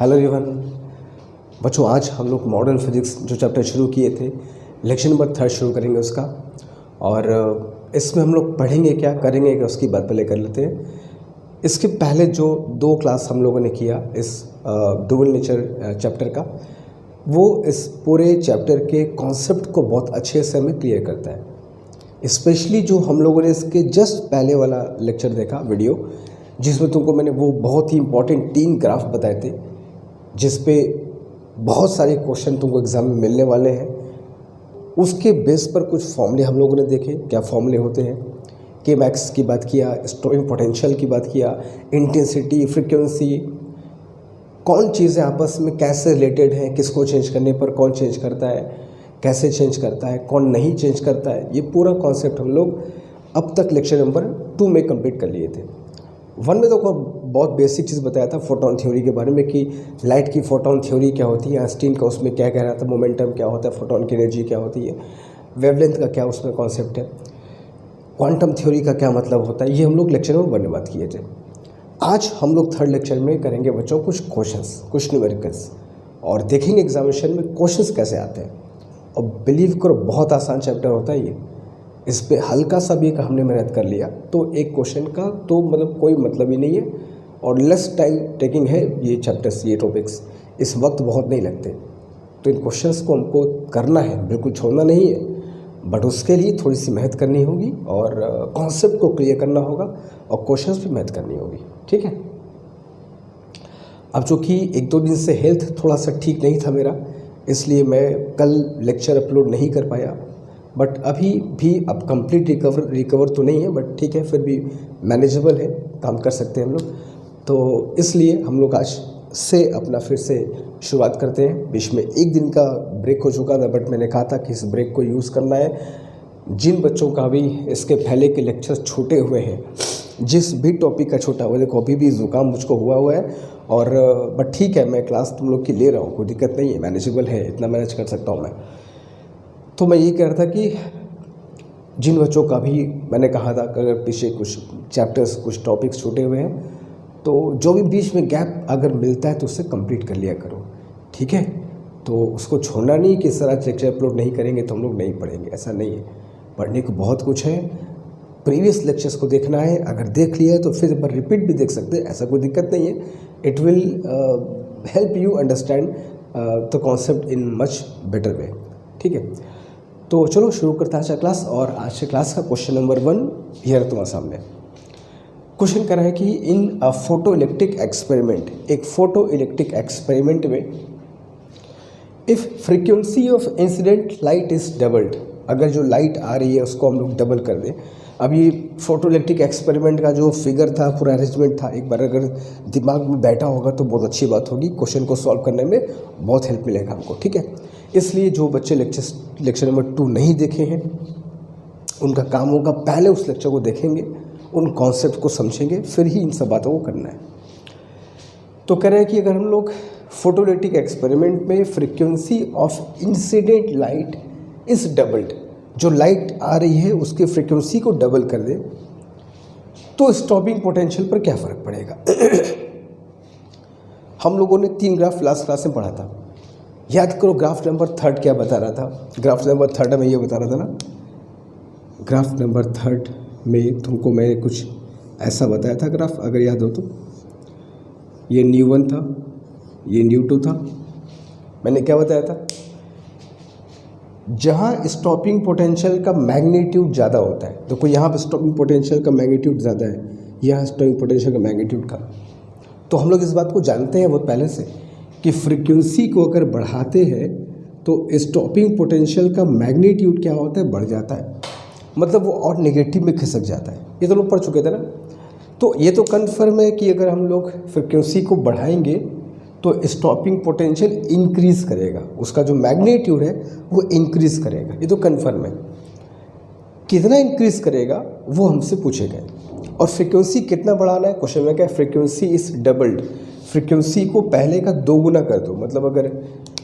Hello everyone बच्चों, आज हम लोग मॉडर्न फिजिक्स जो चैप्टर शुरू किए थे, लेक्चर नंबर 3 शुरू करेंगे उसका। और इसमें हम लोग पढ़ेंगे क्या करेंगे क्या उसकी बात पहले कर लेते हैं। इसके पहले जो 2 क्लास हम लोगों ने किया इस डुअल नेचर चैप्टर का, वो इस पूरे चैप्टर के कॉन्सेप्ट को बहुत अच्छे से हमें क्लियर करता है। स्पेशली जो हम लोगों ने इसके जस्ट पहले वाला लेक्चर देखा वीडियो, जिसमें तुमको मैंने वो बहुत ही इंपॉर्टेंट 3 ग्राफ बताए थे, जिस पे बहुत सारे क्वेश्चन तुमको एग्ज़ाम में मिलने वाले हैं। उसके बेस पर कुछ फॉर्मूले हम लोगों ने देखे, क्या फॉर्मूले होते हैं। के मैक्स की बात किया, स्टॉपिंग पोटेंशियल की बात किया, इंटेंसिटी, फ्रीक्वेंसी, कौन चीज़ें आपस में कैसे रिलेटेड हैं, किसको चेंज करने पर कौन चेंज करता है, कैसे चेंज करता है, कौन नहीं चेंज करता है। ये पूरा कॉन्सेप्ट हम लोग अब तक लेक्चर नंबर 2 में कंप्लीट कर लिए थे। 1 में तो बहुत बेसिक चीज़ बताया था फोटोन थ्योरी के बारे में, कि लाइट की फोटोन थ्योरी क्या होती है, आइंस्टीन का उसमें क्या कह रहा था, मोमेंटम क्या होता है, फोटोन की एनर्जी क्या होती है, वेवलेंथ का क्या उसमें कॉन्सेप्ट है, क्वांटम थ्योरी का क्या मतलब होता है। ये हम लोग लेक्चर में 1 में बात किए थे। आज हम लोग 3rd लेक्चर में करेंगे बच्चों कुछ क्वेश्चंस, कुछ न्यूमेरिकल्स, और देखेंगे एग्जामिनेशन में क्वेश्चंस कैसे आते हैं। और बिलीव करो बहुत आसान चैप्टर होता है ये। इस पे हल्का सा भी हमने मेहनत कर लिया तो एक क्वेश्चन का तो मतलब कोई मतलब ही नहीं है, और लेस टाइम टेकिंग है ये चैप्टर्स, ये टॉपिक्स। इस वक्त बहुत नहीं लगते, तो इन क्वेश्चंस को हमको करना है, बिल्कुल छोड़ना नहीं है। बट उसके लिए थोड़ी सी मेहनत करनी होगी, और कॉन्सेप्ट को क्लियर करना होगा, और क्वेश्चंस भी मेहनत करनी होगी, ठीक है। अब चूँकि 1-2 दिन से हेल्थ थोड़ा सा ठीक नहीं था मेरा, इसलिए मैं कल लेक्चर अपलोड नहीं कर पाया। बट अभी भी अब कंप्लीट रिकवर तो नहीं है, बट ठीक है, फिर भी मैनेजेबल है, काम कर सकते हैं हम लोग। तो इसलिए हम लोग आज से अपना फिर से शुरुआत करते हैं। बीच में 1 दिन का ब्रेक हो चुका था, बट मैंने कहा था कि इस ब्रेक को यूज़ करना है। जिन बच्चों का भी इसके पहले के लेक्चर छूटे हुए हैं, जिस भी टॉपिक का छूटा हुआ, देखो अभी भी ज़ुकाम मुझको हुआ है, और बट ठीक है, मैं क्लास तुम लोग की ले रहा हूँ, कोई दिक्कत नहीं है, मैनेजेबल है, इतना मैनेज कर सकता हूँ मैं। तो मैं ये कह रहा था कि जिन बच्चों का भी मैंने कहा था कि अगर पीछे कुछ चैप्टर्स, कुछ टॉपिक्स छूटे हुए हैं, तो जो भी बीच में गैप अगर मिलता है तो उससे कंप्लीट कर लिया करो, ठीक है। तो उसको छोड़ना नहीं कि इस तरह लेक्चर अपलोड नहीं करेंगे तो हम लोग नहीं पढ़ेंगे, ऐसा नहीं है। पढ़ने को बहुत कुछ है, प्रीवियस लेक्चर्स को देखना है, अगर देख लिया है तो फिर एक बार रिपीट भी देख सकते हैं, ऐसा कोई दिक्कत नहीं है। It will help you understand the concept in much better way, ठीक है। तो चलो शुरू करते हैं आज का क्लास। और आज के क्लास का क्वेश्चन नंबर 1 हियर तुम्हारे सामने। क्वेश्चन कर रहा है कि इन अ फोटो इलेक्ट्रिक एक्सपेरिमेंट, एक फोटो इलेक्ट्रिक एक्सपेरिमेंट में if frequency of incident light is doubled, अगर जो लाइट आ रही है उसको हम लोग डबल कर दें। अब ये फोटो इलेक्ट्रिक एक्सपेरिमेंट का जो फिगर था, पूरा अरेंजमेंट था, एक बार अगर दिमाग में बैठा होगा तो बहुत अच्छी बात होगी, क्वेश्चन को सॉल्व करने में बहुत हेल्प मिलेगा हमको, ठीक है। इसलिए जो बच्चे लेक्चर नंबर 2 नहीं देखे हैं, उनका काम होगा पहले उस लेक्चर को देखेंगे, उन कॉन्सेप्ट को समझेंगे, फिर ही इन सब बातों को करना है। तो कह रहे हैं कि अगर हम लोग फोटोइलेक्ट्रिक एक्सपेरिमेंट में frequency of incident light is doubled, जो लाइट आ रही है उसके फ्रीक्वेंसी को डबल कर दे, तो स्टॉपिंग पोटेंशियल पर क्या फ़र्क पड़ेगा। हम लोगों ने 3 ग्राफ लास्ट क्लास में पढ़ा था, याद करो। ग्राफ नंबर 3 क्या बता रहा था, ग्राफ नंबर 3 में ये बता रहा था ना, ग्राफ नंबर 3 में तुमको मैंने कुछ ऐसा बताया था ग्राफ, अगर याद हो तो। ये न्यू1 था, ये न्यू2 था। मैंने क्या बताया था, जहाँ स्टॉपिंग पोटेंशियल का मैग्नीट्यूड ज़्यादा होता है, देखो यहाँ पर स्टॉपिंग पोटेंशियल का मैग्नीट्यूड ज़्यादा है, यहाँ स्टॉपिंग पोटेंशियल का मैग्नीट्यूड का। तो हम लोग इस बात को जानते हैं बहुत पहले से कि फ्रीक्वेंसी को अगर बढ़ाते हैं तो स्टॉपिंग पोटेंशियल का मैग्नीट्यूड क्या होता है, बढ़ जाता है, मतलब वो और नेगेटिव में खिसक जाता है। ये तो लोग पढ़ चुके थे ना। तो ये तो कन्फर्म है कि अगर हम लोग फ्रीक्वेंसी को बढ़ाएंगे तो स्टॉपिंग पोटेंशियल इंक्रीज़ करेगा, उसका जो मैग्नीट्यूड है वो इंक्रीज़ करेगा, ये तो कन्फर्म है। कितना इंक्रीज़ करेगा वो हमसे पूछेगा, और फ्रीक्वेंसी कितना बढ़ाना है, क्वेश्चन में क्या है, फ्रीक्वेंसी इज़ डबल्ड, फ्रीक्वेंसी को पहले का 2 गुना कर दो। मतलब अगर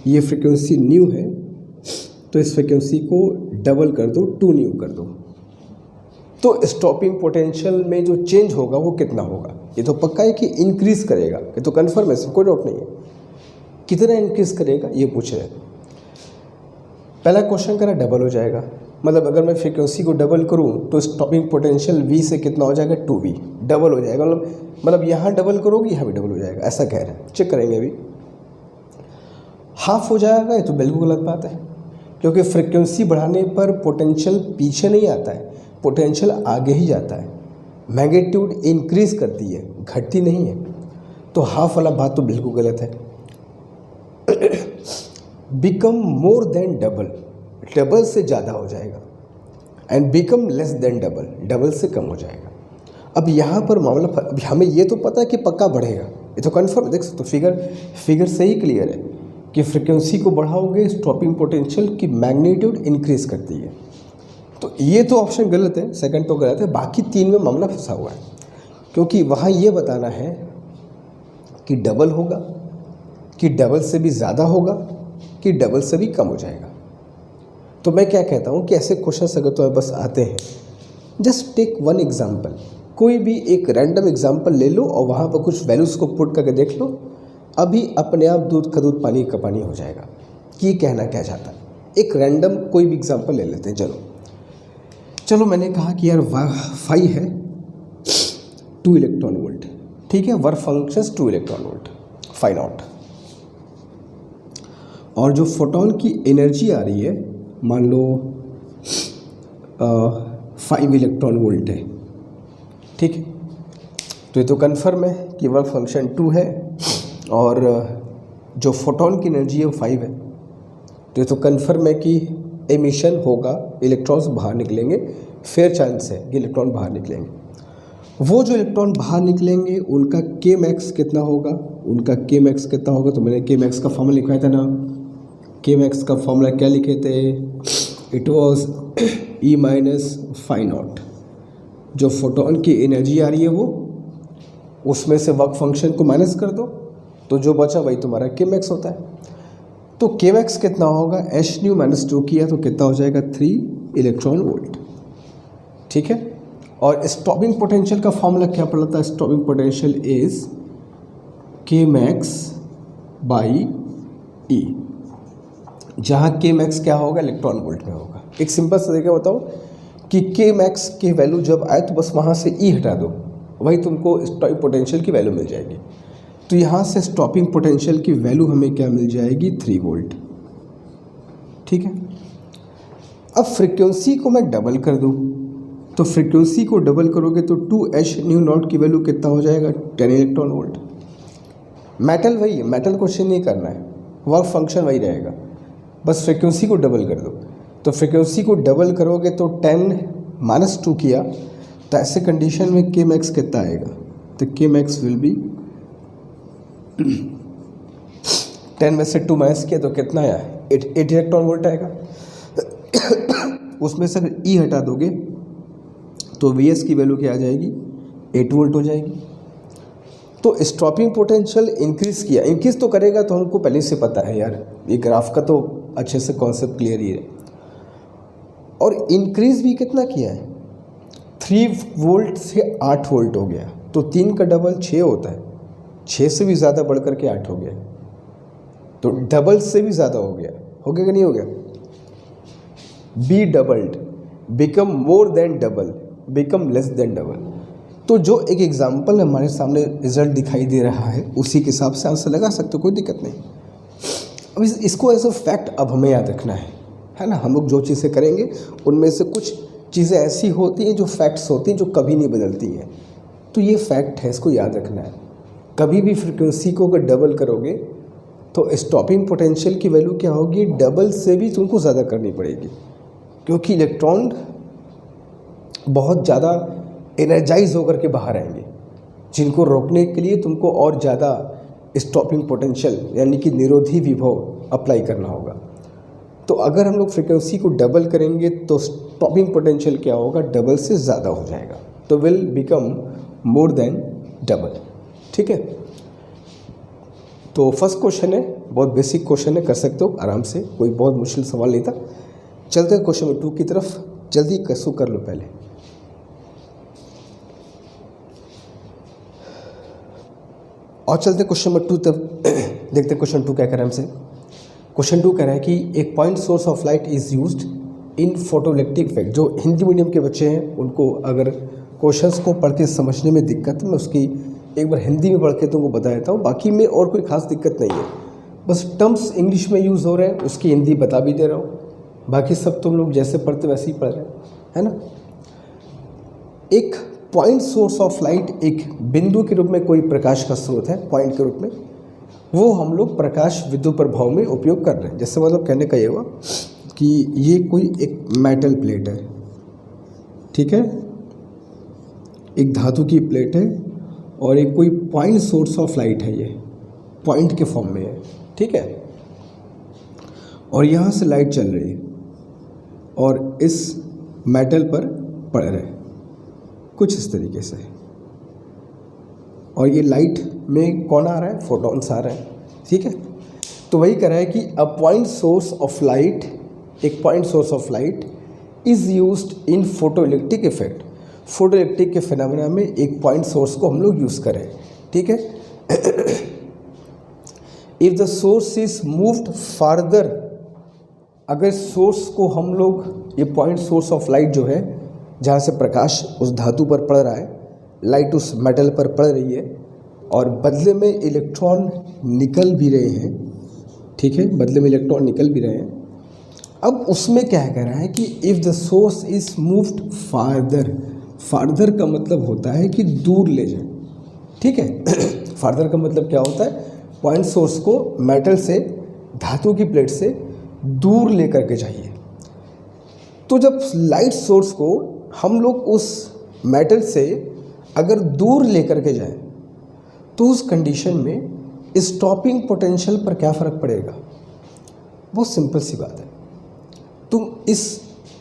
ये फ्रीक्वेंसी न्यू है तो इस फ्रीक्वेंसी को डबल कर दो, 2 न्यू कर दो, तो स्टॉपिंग पोटेंशियल में जो चेंज होगा वो कितना होगा। ये तो पक्का है कि इंक्रीज़ करेगा, ये तो कन्फर्म है, इसमें कोई डाउट नहीं है। कितना इंक्रीज करेगा ये पूछ रहे हैं। पहला क्वेश्चन करा डबल हो जाएगा, मतलब अगर मैं फ्रीक्वेंसी को डबल करूं तो स्टॉपिंग पोटेंशियल V से कितना हो जाएगा 2V, डबल हो जाएगा। मतलब यहाँ डबल करोगे यहाँ भी डबल हो जाएगा, ऐसा कह रहे हैं। चेक करेंगे अभी। हाफ हो जाएगा ये तो बिल्कुल गलत बात है, क्योंकि फ्रीक्वेंसी बढ़ाने पर पोटेंशियल पीछे नहीं आता है, पोटेंशियल आगे ही जाता है। मैग्नीट्यूड इंक्रीज करती है, घटती नहीं है। तो हाफ वाला बात तो बिल्कुल गलत है। Become more than double, double से ज़्यादा हो जाएगा। And become less than double, double से कम हो जाएगा। अब यहाँ पर मामला, अब हमें ये तो पता है कि पक्का बढ़ेगा, ये तो कन्फर्म देख सकते हो। फिगर से ही क्लियर है कि फ्रीक्वेंसी को बढ़ाओगे स्टॉपिंग पोटेंशियल की मैग्नीट्यूड इंक्रीज करती है। तो ये तो ऑप्शन गलत है, सेकंड तो गलत है। बाकी तीन में मामला फंसा हुआ है, क्योंकि वहाँ ये बताना है कि डबल होगा, कि डबल से भी ज़्यादा होगा, कि डबल से भी कम हो जाएगा। तो मैं क्या कहता हूँ कि ऐसे क्वेश्चन अगर तो बस आते हैं, जस्ट टेक वन एग्जाम्पल, कोई भी एक रैंडम एग्जाम्पल ले लो और वहाँ पर कुछ वैल्यूज़ को पुट करके देख लो, अभी अपने आप दूध का दूध पानी का पानी हो जाएगा कि ये कहना क्या चाहता है। एक रैंडम कोई भी एग्जाम्पल ले लेते हैं। चलो मैंने कहा कि यार फाई है 2 इलेक्ट्रॉन वोल्ट, ठीक है, work functions 2 electron volt, phi naught. और जो फोटोन की एनर्जी आ रही है मान लो 5 इलेक्ट्रॉन वोल्ट है, ठीक है। तो ये तो कन्फर्म है कि वर्क फंक्शन 2 है और जो फोटोन की एनर्जी है वो 5 है। तो ये तो कन्फर्म है कि एमिशन होगा, इलेक्ट्रॉन्स बाहर निकलेंगे, फेयर चांस है कि इलेक्ट्रॉन बाहर निकलेंगे। वो जो इलेक्ट्रॉन बाहर निकलेंगे उनका के मैक्स कितना होगा, तो मैंने के मैक्स का फॉर्मूला लिखवाया था ना। के मैक्स का फॉर्मूला क्या लिखे थे, it was E minus phi naught. जो फोटोन की एनर्जी आ रही है वो, उसमें से वर्क फंक्शन को माइनस कर दो तो जो बचा वही तुम्हारा के मैक्स होता है। तो के मैक्स कितना होगा, एच न्यू माइनस 2 किया तो कितना हो जाएगा 3 इलेक्ट्रॉन वोल्ट, ठीक है। और स्टॉपिंग पोटेंशियल का फॉर्मूला क्या पड़ा था, स्टॉपिंग पोटेंशियल इज के मैक्स बाई ई, जहाँ के मैक्स क्या होगा, इलेक्ट्रॉन वोल्ट में होगा। एक सिंपल सा तरीका बताओ कि के मैक्स की वैल्यू जब आए तो बस वहाँ से ई हटा दो, वही तुमको स्टॉपिंग पोटेंशियल की वैल्यू मिल जाएगी। तो यहाँ से स्टॉपिंग पोटेंशियल की वैल्यू हमें क्या मिल जाएगी, 3 वोल्ट, ठीक है। अब फ्रीक्वेंसी को मैं डबल कर दूँ, तो फ्रीक्वेंसी को डबल करोगे तो 2h न्यू नॉट की वैल्यू कितना हो जाएगा, 10 इलेक्ट्रॉन वोल्ट। मेटल वही है, मेटल क्वेश्चन नहीं करना है, वर्क फंक्शन वही रहेगा, बस फ्रीक्वेंसी को डबल कर दो। तो फ्रीक्वेंसी को डबल करोगे तो 10 माइनस 2 किया, तो ऐसे कंडीशन में के मैक्स कितना आएगा, तो के मैक्स विल बी 10 में से 2 माइनस किया तो कितना आया, 8 इलेक्ट्रॉन वोल्ट आएगा। उसमें से अगर ई हटा दोगे तो वी एस की वैल्यू क्या आ जाएगी, 8 वोल्ट हो जाएगी। तो स्टॉपिंग पोटेंशियल इंक्रीज़ किया, इंक्रीज़ तो करेगा तो हमको पहले से पता है यार, ये ग्राफ का तो अच्छे से कॉन्सेप्ट क्लियर ही है। और इंक्रीज़ भी कितना किया है, 3 वोल्ट से 8 वोल्ट हो गया, तो 3 का डबल 6 होता है, 6 से भी ज़्यादा बढ़ करके 8 हो गया, तो डबल से भी ज़्यादा हो गया कि नहीं हो गया। B doubled, become more than double, become less than double. तो जो एक एग्जाम्पल हमारे सामने रिजल्ट दिखाई दे रहा है उसी के हिसाब से आंसर लगा सकते हो, कोई दिक्कत नहीं। अब इसको एज अ फैक्ट अब हमें याद रखना है ना। हम लोग जो चीज़ें करेंगे उनमें से कुछ चीज़ें ऐसी होती हैं जो फैक्ट्स होती हैं जो कभी नहीं बदलती हैं, तो ये फैक्ट है, इसको याद रखना है। कभी भी फ्रिक्वेंसी को अगर डबल करोगे तो स्टॉपिंग पोटेंशियल की वैल्यू क्या होगी, डबल से भी तुमको ज़्यादा करनी पड़ेगी, क्योंकि इलेक्ट्रॉन बहुत ज़्यादा एनर्जाइज होकर के बाहर आएंगे, जिनको रोकने के लिए तुमको और ज़्यादा स्टॉपिंग पोटेंशियल यानी कि निरोधी विभव अप्लाई करना होगा। तो अगर हम लोग फ्रिक्वेंसी को डबल करेंगे तो स्टॉपिंग पोटेंशियल क्या होगा, डबल से ज़्यादा हो जाएगा, तो will become more than double, ठीक है। तो फर्स्ट क्वेश्चन है, बहुत बेसिक क्वेश्चन है, कर सकते हो आराम से, कोई बहुत मुश्किल सवाल नहीं था। चलते हैं क्वेश्चन नंबर 2 की तरफ, जल्दी कसू कर लो पहले। और चलते क्वेश्चन नंबर 2 तब देखते क्वेश्चन 2 क्या कह रहा है हमसे। क्वेश्चन 2 कह रहा है कि एक point source of light is used in photoelectric effect. जो हिंदी मीडियम के बच्चे हैं उनको अगर क्वेश्चंस को पढ़ के समझने में दिक्कत, मैं उसकी एक बार हिंदी में पढ़ के तुमको बता देता हूँ। बाकी में और कोई खास दिक्कत नहीं है, बस टर्म्स इंग्लिश में यूज़ हो रहे हैं, उसकी हिंदी बता भी दे रहा हूँ। बाकी सब तुम लोग जैसे पढ़ते वैसे ही पढ़ रहे हैं, है ना। एक पॉइंट सोर्स ऑफ लाइट एक बिंदु के रूप में कोई प्रकाश का स्रोत है, पॉइंट के रूप में, वो हम लोग प्रकाश विद्युत प्रभाव में उपयोग कर रहे हैं। जैसे मतलब कहने का ये हुआ कि ये कोई एक मेटल प्लेट है, ठीक है, एक धातु की प्लेट है और एक कोई पॉइंट सोर्स ऑफ लाइट है, ये पॉइंट के फॉर्म में है, ठीक है। और यहाँ से लाइट चल रही है और इस मेटल पर पड़ रहा है कुछ इस तरीके से, और ये लाइट में कौन आ रहा है, फोटॉन्स आ रहे हैं, ठीक है। तो वही कह रहा है कि a point source of light, एक point source of light is used in photoelectric effect. Photoelectric के फिनोमेना में एक पॉइंट सोर्स को हम लोग यूज़ करें, ठीक है। If the source is moved farther, अगर सोर्स को हम लोग, ये पॉइंट सोर्स ऑफ लाइट जो है, जहाँ से प्रकाश उस धातु पर पड़ रहा है, लाइट उस मेटल पर पड़ रही है और बदले में इलेक्ट्रॉन निकल भी रहे हैं, ठीक है, बदले में इलेक्ट्रॉन निकल भी रहे हैं। अब उसमें क्या कह रहा है कि if the source is moved farther, farther का मतलब होता है कि दूर ले जाए, ठीक है। फार्दर का मतलब क्या होता है, पॉइंट सोर्स को मेटल से, धातु की प्लेट से दूर लेकर के जाइए। तो जब लाइट सोर्स को हम लोग उस मेटल से अगर दूर लेकर के जाएं, तो उस कंडीशन में स्टॉपिंग पोटेंशियल पर क्या फ़र्क पड़ेगा। बहुत सिंपल सी बात है, तुम इस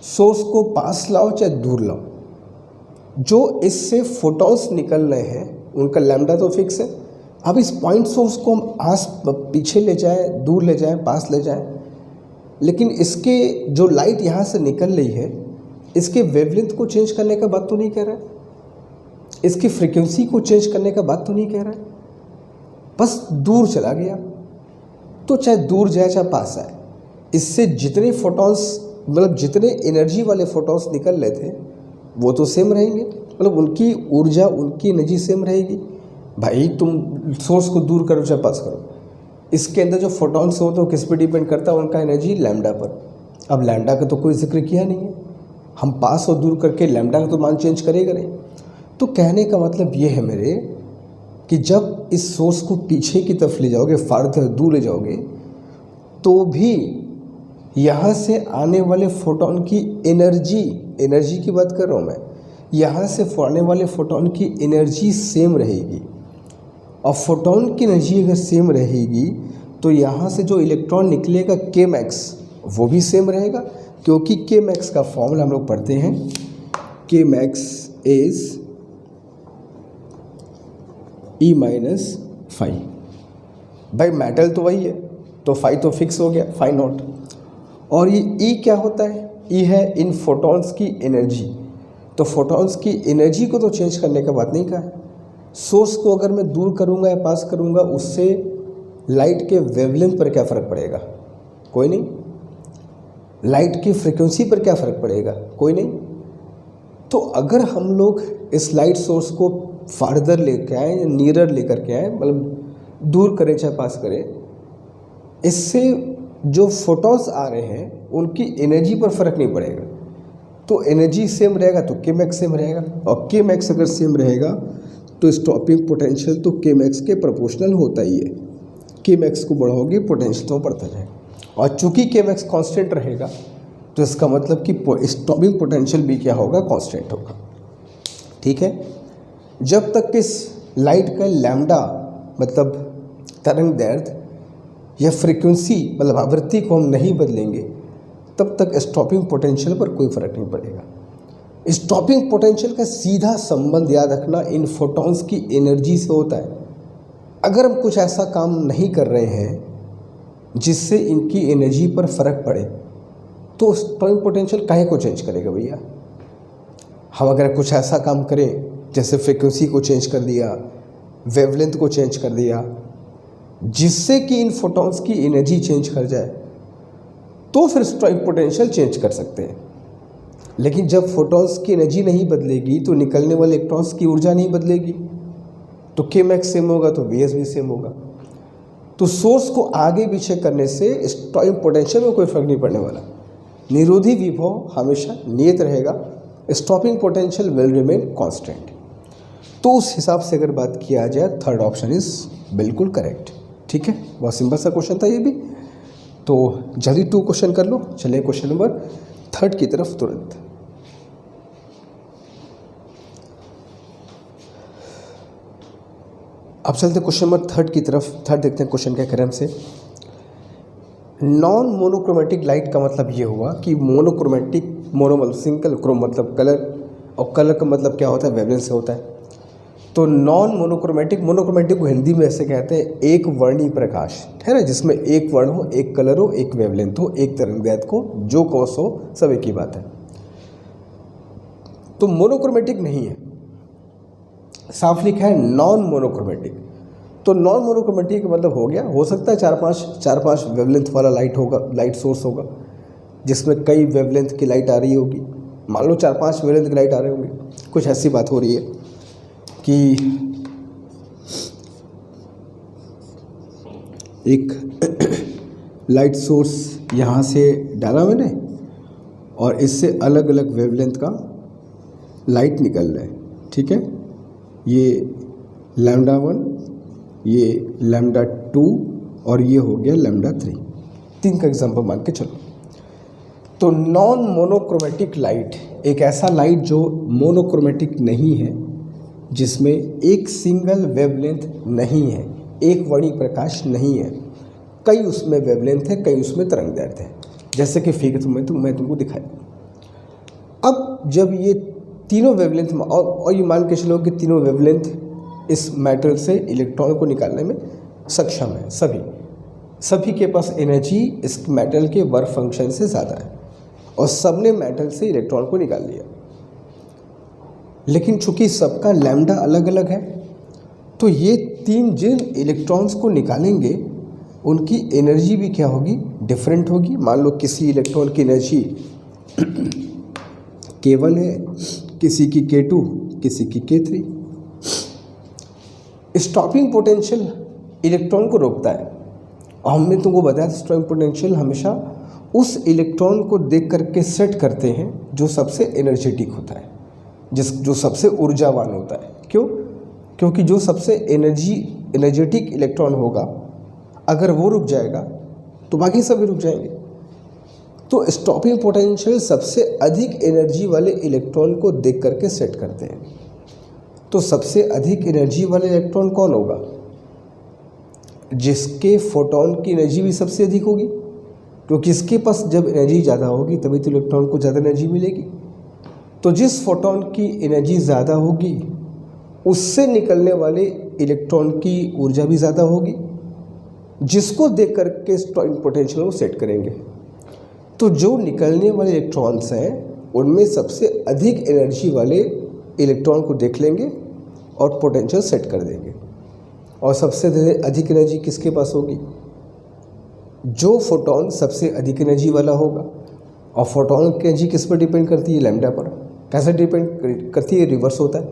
सोर्स को पास लाओ चाहे दूर लाओ, जो इससे फोटॉन्स निकल रहे हैं उनका लैम्डा तो फिक्स है। अब इस पॉइंट सोर्स को हम पीछे ले जाएं, दूर ले जाएं, पास ले जाएं, लेकिन इसके जो लाइट यहाँ से निकल रही है, इसके वेवलेंथ को चेंज करने का बात तो नहीं कह रहा है, इसकी फ्रीक्वेंसी को चेंज करने का बात तो नहीं कह रहा है, बस दूर चला गया। तो चाहे दूर जाए चाहे पास आए, इससे जितने फोटॉन्स, मतलब जितने एनर्जी वाले फोटॉन्स निकल रहे थे वो तो सेम रहेंगे, मतलब उनकी ऊर्जा, उनकी एनर्जी सेम रहेगी। भाई तुम सोर्स को दूर करो चाहे पास करो, इसके अंदर जो फोटॉन्स होते हैं वो किस पे डिपेंड करता है, उनका एनर्जी लैम्डा पर। अब लैम्डा का तो कोई जिक्र किया नहीं है, हम पास और दूर करके लैम्डा का तो मान चेंज करेगा नहीं। तो कहने का मतलब ये है मेरे कि जब इस सोर्स को पीछे की तरफ ले जाओगे, फार्दर दूर ले जाओगे, तो भी यहाँ से आने वाले फोटॉन की एनर्जी की बात कर रहा हूँ मैं, यहाँ से आने वाले फोटॉन की एनर्जी सेम रहेगी। और फोटॉन की एनर्जी अगर सेम रहेगी तो यहाँ से जो इलेक्ट्रॉन निकलेगा के मैक्स, वो भी सेम रहेगा, क्योंकि के मैक्स का फॉर्मूला हम लोग पढ़ते हैं, K max is E minus phi. भाई मेटल तो वही है, तो फाई तो फिक्स हो गया, फाई नॉट। और ये ई क्या होता है, ई है इन फोटॉन्स की एनर्जी। तो फोटॉन्स की एनर्जी को तो चेंज करने का बात नहीं कहा है। सोर्स को अगर मैं दूर करूँगा या पास करूँगा, उससे लाइट के वेवलेंथ पर क्या फ़र्क पड़ेगा, कोई नहीं। लाइट की फ्रीक्वेंसी पर क्या फ़र्क पड़ेगा, कोई नहीं। तो अगर हम लोग इस लाइट सोर्स को फार्दर लेके आए या नियरर लेकर के आए, मतलब दूर करें चाहे पास करें, इससे जो फोटॉन्स आ रहे हैं उनकी एनर्जी पर फ़र्क नहीं पड़ेगा। तो एनर्जी सेम रहेगा तो के मैक्स सेम रहेगा, और के मैक्स अगर सेम रहेगा तो स्टॉपिंग पोटेंशियल तो के मैक्स के प्रोपोर्शनल होता ही है। के मैक्स को बढ़ाओगे पोटेंशियल तो बढ़ता जाएगा, और चूंकि के मैक्स कांस्टेंट रहेगा तो इसका मतलब कि स्टॉपिंग पोटेंशियल भी क्या होगा, कांस्टेंट होगा, ठीक है। जब तक इस लाइट का लैम्डा, मतलब तरंग दैर्ध्य या फ्रीक्वेंसी, मतलब आवृत्ति को हम नहीं बदलेंगे, तब तक स्टॉपिंग पोटेंशियल पर कोई फ़र्क नहीं पड़ेगा। स्टॉपिंग पोटेंशियल का सीधा संबंध याद रखना इन फोटॉन्स की एनर्जी से होता है। अगर हम कुछ ऐसा काम नहीं कर रहे हैं जिससे इनकी एनर्जी पर फ़र्क पड़े, तो स्टॉपिंग पोटेंशियल काहे को चेंज करेगा भैया। हम अगर कुछ ऐसा काम करें जैसे फ्रीक्वेंसी को चेंज कर दिया वेवलेंथ को चेंज कर दिया जिससे कि इन फोटॉन्स की एनर्जी चेंज कर जाए, तो फिर स्ट्राइक पोटेंशियल चेंज कर सकते हैं। लेकिन जब फोटॉन्स की एनर्जी नहीं बदलेगी तो निकलने वाले इलेक्ट्रॉन्स की ऊर्जा नहीं बदलेगी, तो के मैक्स सेम होगा तो वी एस भी सेम होगा। तो सोर्स को आगे पीछे करने से स्ट्राइक पोटेंशियल में कोई फर्क नहीं पड़ने वाला। निरोधी विभव हमेशा नियत रहेगा, stopping potential will remain constant. तो उस हिसाब से अगर बात किया जाए थर्ड ऑप्शन इज बिल्कुल करेक्ट। ठीक है, बहुत सिंपल सा क्वेश्चन था ये भी। तो जल्दी 2 क्वेश्चन कर लो। चलिए क्वेश्चन नंबर 3 की तरफ तुरंत। अब चलते क्वेश्चन नंबर 3 की तरफ। 3 देखते हैं क्वेश्चन क्या करें हमसे। नॉन मोनोक्रोमेटिक लाइट का मतलब ये हुआ कि मोनोक्रोमेटिक, मोनो मतलब सिंगल, क्रोम मतलब कलर, और कलर का मतलब क्या होता है, वेवलेंथ से होता है। तो नॉन मोनोक्रोमेटिक, मोनोक्रोमेटिक को हिंदी में ऐसे कहते हैं एक वर्णी प्रकाश, है ना, जिसमें एक वर्ण हो, एक कलर हो, एक वेवलेंथ हो, एक तरंगदैर्घ्य को, जो कॉस हो, सब एक ही बात है। तो मोनोक्रोमेटिक नहीं है, साफ लिखा है नॉन मोनोक्रोमेटिक। तो नॉन मोनोक्रोमेटिक का मतलब हो गया, हो सकता है चार पांच वेवलेंथ वाला लाइट होगा, लाइट सोर्स होगा जिसमें कई वेवलेंथ की लाइट आ रही होगी। मान लो 4-5 वेवलेंथ की लाइट आ रहे होंगे। कुछ ऐसी बात हो रही है कि एक लाइट सोर्स यहाँ से डाला मैंने और इससे अलग अलग वेवलेंथ का लाइट निकल रहा है। ठीक है, ये λ1, ये λ2 और ये हो गया λ3। 3 का एग्जाम्पल मान के चलो। तो नॉन मोनोक्रोमेटिक लाइट एक ऐसा लाइट जो मोनोक्रोमेटिक नहीं है, जिसमें एक सिंगल वेवलेंथ नहीं है, एक वर्णी प्रकाश नहीं है, कई उसमें वेवलेंथ है, कई उसमें तरंगदैर्घ्य है, जैसे कि फिगर में मैं तुमको दिखाया। अब जब ये तीनों वेवलेंथ और ये मान के चलो कि तीनों वेवलेंथ इस मेटल से इलेक्ट्रॉन को निकालने में सक्षम है, सभी के पास एनर्जी इस मेटल के वर्क फंक्शन से ज़्यादा है और सबने मेटल से इलेक्ट्रॉन को निकाल लिया। लेकिन चूंकि सबका लैम्डा अलग अलग है, तो ये 3 जिन इलेक्ट्रॉन्स को निकालेंगे उनकी एनर्जी भी क्या होगी, डिफरेंट होगी। मान लो किसी इलेक्ट्रॉन की एनर्जी K1 है, किसी की K2, किसी की K3। स्टॉपिंग पोटेंशियल इलेक्ट्रॉन को रोकता है और हमने तुमको बताया स्टॉपिंग पोटेंशियल हमेशा उस इलेक्ट्रॉन को देख करके सेट करते हैं जो सबसे एनर्जेटिक होता है, जो सबसे ऊर्जावान होता है। क्यों? क्योंकि जो सबसे एनर्जेटिक इलेक्ट्रॉन होगा, अगर वो रुक जाएगा तो बाकी सभी रुक जाएंगे। तो स्टॉपिंग पोटेंशियल सबसे अधिक एनर्जी वाले इलेक्ट्रॉन को देख करके सेट करते हैं। तो सबसे अधिक एनर्जी वाले इलेक्ट्रॉन कौन होगा? जिसके फोटॉन की एनर्जी भी सबसे अधिक होगी, क्योंकि इसके पास जब एनर्जी ज़्यादा होगी तभी तो इलेक्ट्रॉन को ज़्यादा एनर्जी मिलेगी। तो जिस फोटॉन की एनर्जी ज़्यादा होगी उससे निकलने वाले इलेक्ट्रॉन की ऊर्जा भी ज़्यादा होगी, जिसको देख करके स्टॉपिंग पोटेंशियल को सेट करेंगे। तो जो निकलने वाले इलेक्ट्रॉन्स हैं उनमें सबसे अधिक एनर्जी वाले इलेक्ट्रॉन को देख लेंगे और पोटेंशियल सेट कर देंगे। और सबसे अधिक एनर्जी किसके पास होगी? जो फोटॉन सबसे अधिक एनर्जी वाला होगा। और फोटॉन की एनर्जी किस पर डिपेंड करती है? लैम्डा पर। कैसे डिपेंड करती है? रिवर्स होता है।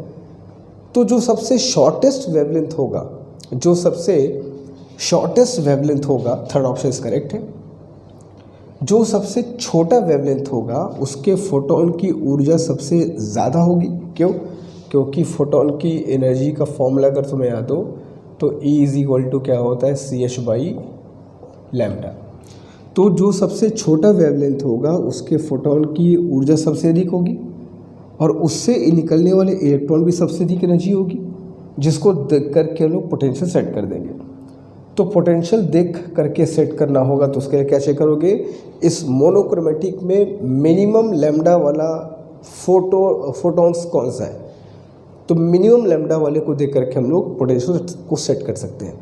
तो जो सबसे शॉर्टेस्ट वेवलेंथ होगा, थर्ड ऑप्शन इज करेक्ट है। जो सबसे छोटा वेवलेंथ होगा उसके फोटॉन की ऊर्जा सबसे ज़्यादा होगी। क्यों? क्योंकि फोटॉन की एनर्जी का फॉर्मूला अगर तुम्हें याद हो तो E = क्या होता है? CH/λ। तो जो सबसे छोटा वेवलेंथ होगा उसके फोटॉन की ऊर्जा सबसे अधिक होगी और उससे निकलने वाले इलेक्ट्रॉन भी सबसे अधिक एनर्जी होगी, जिसको देख करके हम लोग पोटेंशियल सेट कर देंगे। तो पोटेंशियल देख करके सेट करना होगा तो उसके लिए क्या चेक करोगे? इस मोनोक्रोमेटिक में मिनिमम लैम्डा वाला फोटॉन्स कौन सा है? तो मिनिमम लैम्डा वाले को देख करके हम लोग पोटेंशियल को सेट कर सकते हैं।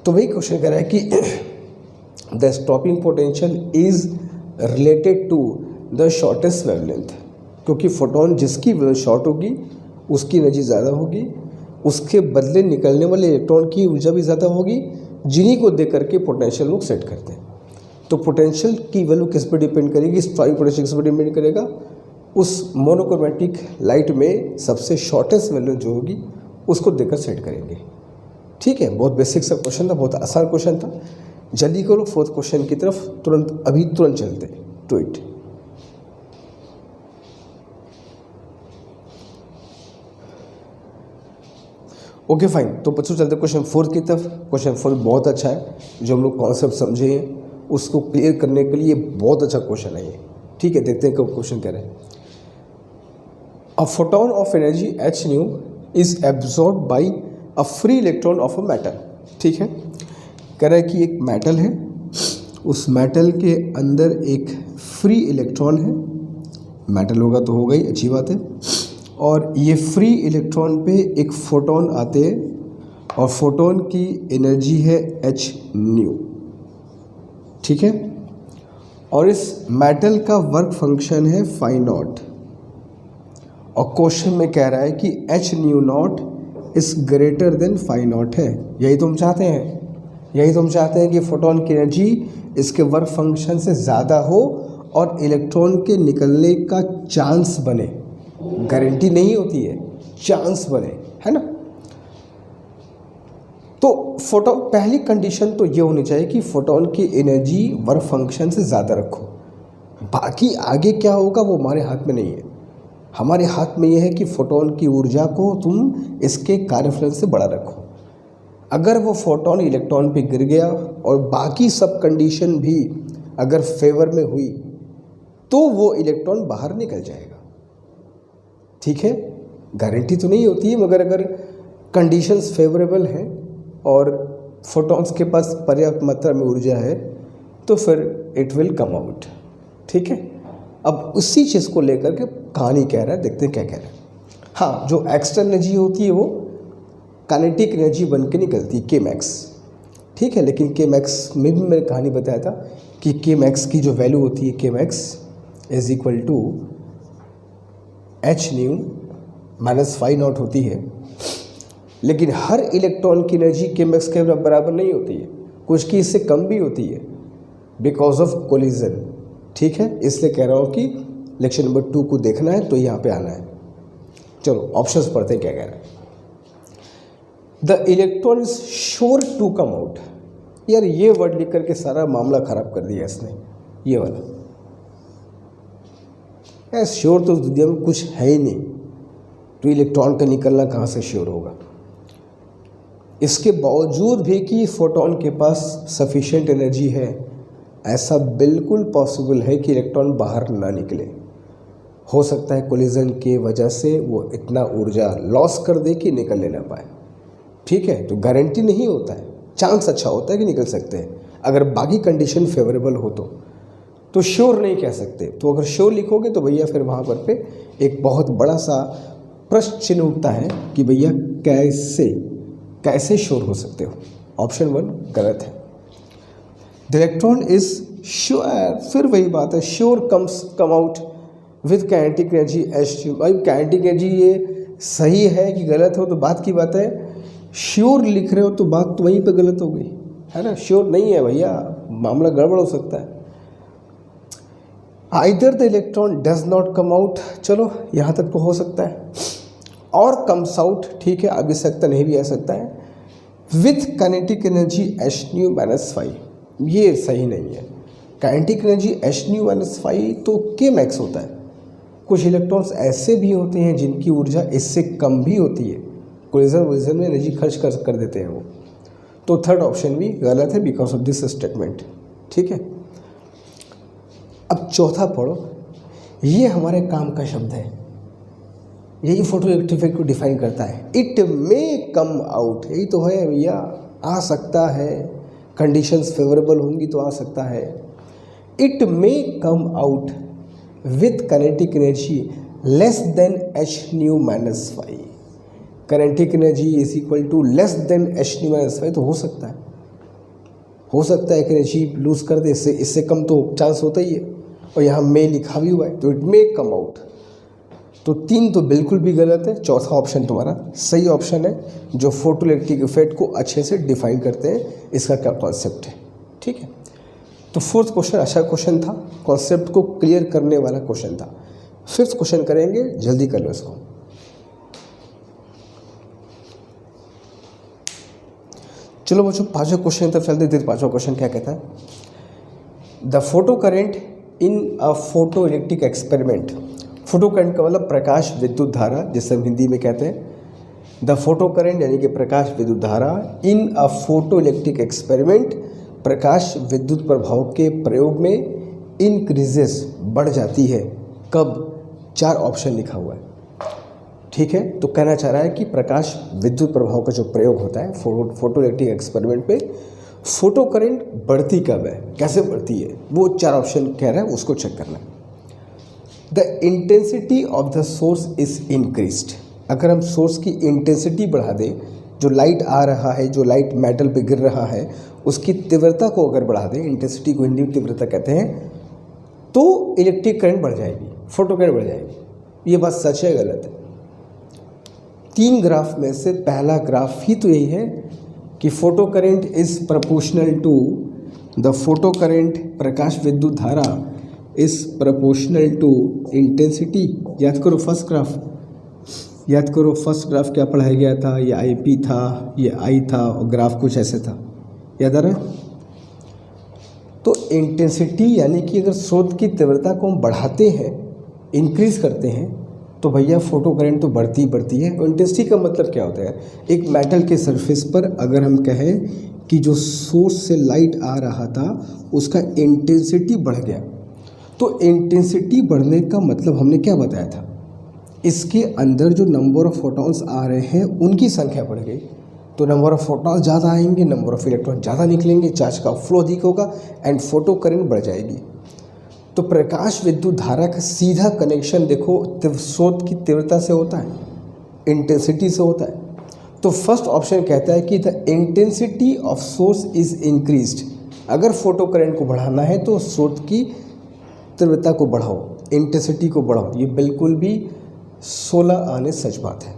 तो वही क्वेश्चन कह रहा है कि the stopping potential is related to the shortest wavelength, क्योंकि फोटॉन जिसकी वेवलेंथ शॉर्ट होगी उसकी एनर्जी ज़्यादा होगी उसके बदले निकलने वाले इलेक्ट्रॉन की ऊर्जा भी ज़्यादा होगी, जिन्हीं को देख करके पोटेंशियल लोग सेट करते हैं। तो पोटेंशियल की वैल्यू किस पर डिपेंड करेगी, स्ट्राइक पोटेंशियल किस पर डिपेंड करेगा, उस मोनोक्रोमेटिक लाइट में सबसे शॉर्टेस्ट वैल्यू जो होगी उसको देखकर सेट करेंगे। ठीक है, बहुत बेसिक सा क्वेश्चन था, बहुत आसान क्वेश्चन था। जल्दी करो, फोर्थ क्वेश्चन की तरफ तुरंत चलते टू इट। ओके फाइन, तो बच्चों चलते क्वेश्चन फोर्थ की तरफ। क्वेश्चन फोर्थ बहुत अच्छा है, जो हम लोग कॉन्सेप्ट समझे हैं उसको क्लियर करने के लिए बहुत अच्छा क्वेश्चन है ये। ठीक है, देखते हैं कब क्वेश्चन कह रहे हैं। A photon of energy h new is absorb by a free electron of a metal. ठीक है, कह रहा है कि एक मेटल है, उस मेटल के अंदर एक फ्री इलेक्ट्रॉन है, मेटल होगा तो हो गई, अच्छी बात है। और ये फ्री इलेक्ट्रॉन पे एक फोटोन आते हैं और फोटोन की एनर्जी है h न्यू। ठीक है, और इस मेटल का वर्क फंक्शन है फाई नॉट। और क्वेश्चन में कह रहा है कि h nu naught is greater than phi naught है। यही तो हम चाहते हैं, कि फोटोन की एनर्जी इसके वर्क फंक्शन से ज़्यादा हो और इलेक्ट्रॉन के निकलने का चांस बने। गारंटी नहीं होती है, चांस बने, है ना। तो फोटोन, पहली कंडीशन तो ये होनी चाहिए कि फोटोन की एनर्जी वर्क फंक्शन से ज़्यादा रखो। बाकी आगे क्या होगा वो हमारे हाथ में नहीं है। हमारे हाथ में ये है कि फोटोन की ऊर्जा को तुम इसके कार्यफलन से बड़ा रखो। अगर वो फोटोन इलेक्ट्रॉन पे गिर गया और बाकी सब कंडीशन भी अगर फेवर में हुई तो वो इलेक्ट्रॉन बाहर निकल जाएगा। ठीक है, गारंटी तो नहीं होती है, मगर अगर कंडीशंस फेवरेबल हैं और फोटॉन्स के पास पर्याप्त मात्रा में ऊर्जा है तो फिर इट विल कम आउट। ठीक है, अब उसी चीज़ को लेकर के कहानी कह रहा है, देखते हैं क्या कह रहा है। हाँ, जो एक्स्ट्रा एनर्जी होती है वो काइनेटिक एनर्जी बन के निकलती है, के मैक्स। ठीक है, लेकिन के मैक्स में भी मैंने कहानी बताया था कि के मैक्स की जो वैल्यू होती है, K max is equal to h nu minus phi naught होती है। लेकिन हर इलेक्ट्रॉन की एनर्जी के मैक्स के बराबर नहीं होती है, कुछ की इससे कम भी होती है बिकॉज ऑफ कोलिजन। ठीक है, इसलिए कह रहा हूँ कि लेक्चर नंबर 2 को देखना है तो यहाँ पे आना है। चलो ऑप्शंस पढ़ते हैं क्या कह रहा है। The electron is sure to come out. यार ये वर्ड लिख करके सारा मामला खराब कर दिया इसने, ये वाला। यार श्योर तो दुनिया में कुछ है ही नहीं, तो इलेक्ट्रॉन का निकलना कहाँ से श्योर होगा। इसके बावजूद भी कि फोटोन के पास सफिशिएंट एनर्जी है, ऐसा बिल्कुल पॉसिबल है कि इलेक्ट्रॉन बाहर ना निकले। हो सकता है कोलिजन के वजह से वो इतना ऊर्जा लॉस कर दे कि निकलने ना पाए। ठीक है, तो गारंटी नहीं होता है, चांस अच्छा होता है कि निकल सकते हैं अगर बाकी कंडीशन फेवरेबल हो तो श्योर नहीं कह सकते। तो अगर श्योर लिखोगे तो भैया फिर वहाँ पर पे एक बहुत बड़ा सा प्रश्न चिन्ह उठता है कि भैया कैसे श्योर हो सकते हो। ऑप्शन 1 गलत है। द इलेक्ट्रॉन इज श्योर, फिर वही बात है, sure come out with kinetic energy h। भाई काइनेटिक एनर्जी ये सही है कि गलत हो तो बात की बात है, श्योर लिख रहे हो तो बात तो वहीं पे गलत हो गई, है ना। श्योर नहीं है भैया, मामला गड़बड़ हो सकता है। Either the electron does not come out, चलो यहाँ तक तो हो सकता है, और कम्स आउट, ठीक है, आ भी सकता नहीं भी आ सकता है, with kinetic energy h nu minus phi. ये सही नहीं है। Kinetic energy h nu minus phi तो के मैक्स होता है। कुछ इलेक्ट्रॉन्स ऐसे भी होते हैं जिनकी ऊर्जा इससे कम भी होती है, कोलिजन में एनर्जी खर्च कर देते हैं वो। तो थर्ड ऑप्शन भी गलत है बिकॉज ऑफ दिस स्टेटमेंट। ठीक है, अब चौथा पढ़ो। ये हमारे काम का शब्द है, यही फोटो इलेक्ट्रिक इफेक्ट को डिफाइन करता है। इट मे कम आउट, यही तो है भैया, आ सकता है, कंडीशंस फेवरेबल होंगी तो आ सकता है। It may come out with kinetic energy less than h nu minus phi. Kinetic energy is equal to less than h nu minus phi, तो हो सकता है कि एनर्जी लूज कर दे, इससे कम तो चांस होता ही है। और यहाँ मे लिखा भी हुआ है तो इट मे कम आउट, तो 3 तो बिल्कुल भी गलत है, चौथा ऑप्शन तुम्हारा सही ऑप्शन है, जो फोटोइलेक्ट्रिक इफेक्ट को अच्छे से डिफाइन करते हैं इसका क्या कॉन्सेप्ट है। ठीक है, तो फोर्थ क्वेश्चन अच्छा क्वेश्चन था, कॉन्सेप्ट को क्लियर करने वाला क्वेश्चन था। फिफ्थ क्वेश्चन करेंगे, जल्दी कर लो इसको। चलो बच्चों पांचवा क्वेश्चन तक चलते थे। पांचवा क्वेश्चन क्या कहता है, the photo current in a photo electric experiment. Photo current का मतलब प्रकाश विद्युत धारा, जिसे हम हिंदी में कहते हैं। द फोटो करंट यानी कि प्रकाश विद्युत धारा इन अ फोटो इलेक्ट्रिक एक्सपेरिमेंट, प्रकाश विद्युत प्रभाव के प्रयोग में इंक्रीजेस बढ़ जाती है। कब? 4 ऑप्शन लिखा हुआ है। ठीक है, तो कहना चाह रहा है कि प्रकाश विद्युत प्रभाव का जो प्रयोग होता है फोटो इलेक्ट्रिक एक्सपेरिमेंट पे, फोटो करंट बढ़ती कब है, कैसे बढ़ती है, वो 4 ऑप्शन कह रहा है, उसको चेक करना है। The intensity of the source is increased. अगर हम सोर्स की इंटेंसिटी बढ़ा दें, जो लाइट आ रहा है, जो लाइट मेटल पे गिर रहा है, उसकी तीव्रता को अगर बढ़ा दें, इंटेंसिटी को हिंदी में तीव्रता कहते हैं, तो इलेक्ट्रिक करंट बढ़ जाएगी, फोटो करंट बढ़ जाएगी। ये बात सच है गलत है? 3 ग्राफ में से पहला ग्राफ ही तो यही है कि photo current is proportional to the photo current, प्रकाश विद्युत धारा इज प्रोपोर्शनल टू इंटेंसिटी। याद करो फर्स्ट ग्राफ, याद करो फर्स्ट ग्राफ क्या पढ़ाया गया था, ये IP था, ये I था और ग्राफ कुछ ऐसे था, याद आ रहा है? तो इंटेंसिटी यानी कि अगर स्रोत की तीव्रता को हम बढ़ाते हैं, इंक्रीज करते हैं, तो भैया फोटो करंट तो बढ़ती ही बढ़ती है। इंटेंसिटी का मतलब क्या होता है? एक मेटल के सरफेस पर अगर हम कहें कि जो सोर्स से लाइट आ रहा था उसका इंटेंसिटी बढ़ गया, तो इंटेंसिटी बढ़ने का मतलब हमने क्या बताया था, इसके अंदर जो नंबर ऑफ फोटॉन्स आ रहे हैं उनकी संख्या बढ़ गई, तो नंबर ऑफ फोटॉन्स ज़्यादा आएंगे, नंबर ऑफ इलेक्ट्रॉन ज़्यादा निकलेंगे, चार्ज का फ्लो अधिक होगा एंड फोटो करंट बढ़ जाएगी। तो प्रकाश विद्युत धारा का सीधा कनेक्शन देखो स्रोत की तीव्रता से होता है, इंटेंसिटी से होता है। तो फर्स्ट ऑप्शन कहता है कि the intensity of source is increased. अगर फोटो करंट को बढ़ाना है तो स्रोत की तीव्रता को बढ़ाओ, इंटेंसिटी को बढ़ाओ। ये बिल्कुल भी 16 आने सच बात है,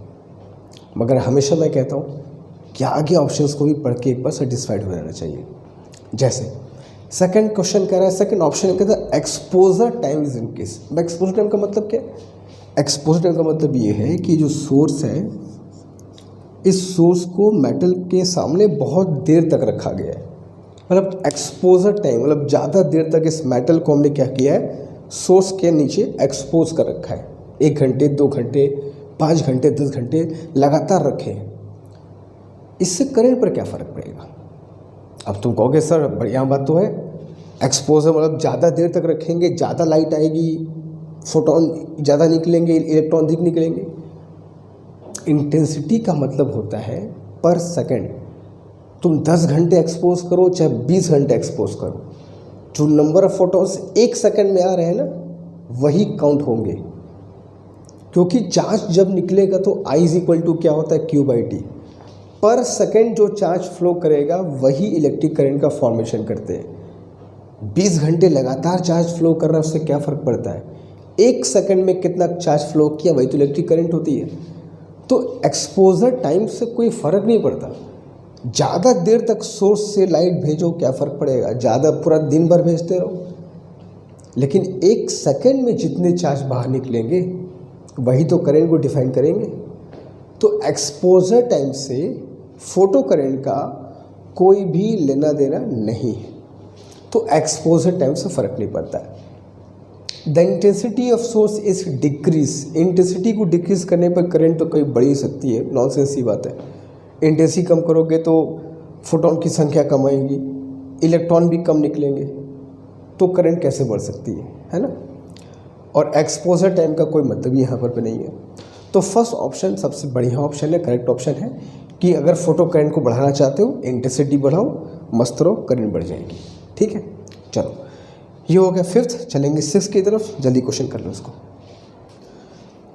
मगर हमेशा मैं कहता हूँ कि आगे ऑप्शंस को भी पढ़ के एक बार सेटिस्फाइड हो जाना चाहिए। जैसे सेकंड क्वेश्चन कह रहा है, सेकंड ऑप्शन कहता है exposure time is increase. Exposure time का मतलब क्या है? एक्सपोजर टाइम का मतलब ये है कि जो सोर्स है, इस सोर्स को मेटल के सामने बहुत देर तक रखा गया है। मतलब एक्सपोजर टाइम मतलब ज़्यादा देर तक इस मेटल को हमने क्या किया है, सोर्स के नीचे एक्सपोज कर रखा है। 1 घंटे, 2 घंटे, 5 घंटे, 10 घंटे लगातार रखे हैं। इससे करंट पर क्या फ़र्क पड़ेगा? अब तुम कहोगे सर बढ़िया बात तो है, एक्सपोजर मतलब ज़्यादा देर तक रखेंगे, ज़्यादा लाइट आएगी, फोटोन ज़्यादा निकलेंगे, इलेक्ट्रॉन अधिक निकलेंगे। इंटेंसिटी का मतलब होता है पर सेकंड। तुम 10 घंटे एक्सपोज करो चाहे 20 घंटे एक्सपोज करो, जो नंबर ऑफ फोटोन्स 1 सेकंड में आ रहे हैं ना, वही काउंट होंगे। क्योंकि चार्ज जब निकलेगा तो I = क्या होता है, Q/T। पर सेकंड जो चार्ज फ्लो करेगा वही इलेक्ट्रिक करंट का फॉर्मेशन करते हैं। 20 घंटे लगातार चार्ज फ्लो कर रहा है, उससे क्या फ़र्क पड़ता है? 1 सेकंड में कितना चार्ज फ्लो किया, वही तो इलेक्ट्रिक करंट होती है। तो एक्सपोजर टाइम से कोई फ़र्क नहीं पड़ता। ज़्यादा देर तक सोर्स से लाइट भेजो, क्या फ़र्क पड़ेगा? ज़्यादा पूरा दिन भर भेजते रहो, लेकिन 1 सेकंड में जितने चार्ज बाहर निकलेंगे वही तो करंट को डिफाइन करेंगे। तो एक्सपोजर टाइम से फोटो करंट का कोई भी लेना देना नहीं है, तो एक्सपोजर टाइम से फ़र्क नहीं पड़ता है। The intensity of source is decrease. Intensity को डिक्रीज करने पर करंट तो कहीं बढ़ ही सकती है, नॉनसेंस ही बात है। इंटेंसिटी कम करोगे तो फोटोन की संख्या कम आएगी, इलेक्ट्रॉन भी कम निकलेंगे, तो करंट कैसे बढ़ सकती है ना? और एक्सपोजर टाइम का कोई मतलब यहाँ पर नहीं है। तो फर्स्ट ऑप्शन सबसे बढ़िया ऑप्शन है, करेक्ट ऑप्शन है कि अगर फोटो करंट को बढ़ाना चाहते हो, इंटेंसिटी बढ़ाओ, मस्त रहो, करंट बढ़ जाएगी। ठीक है, चलो ये हो गया फिफ्थ। चलेंगे 6 की तरफ, जल्दी क्वेश्चन कर लो इसको।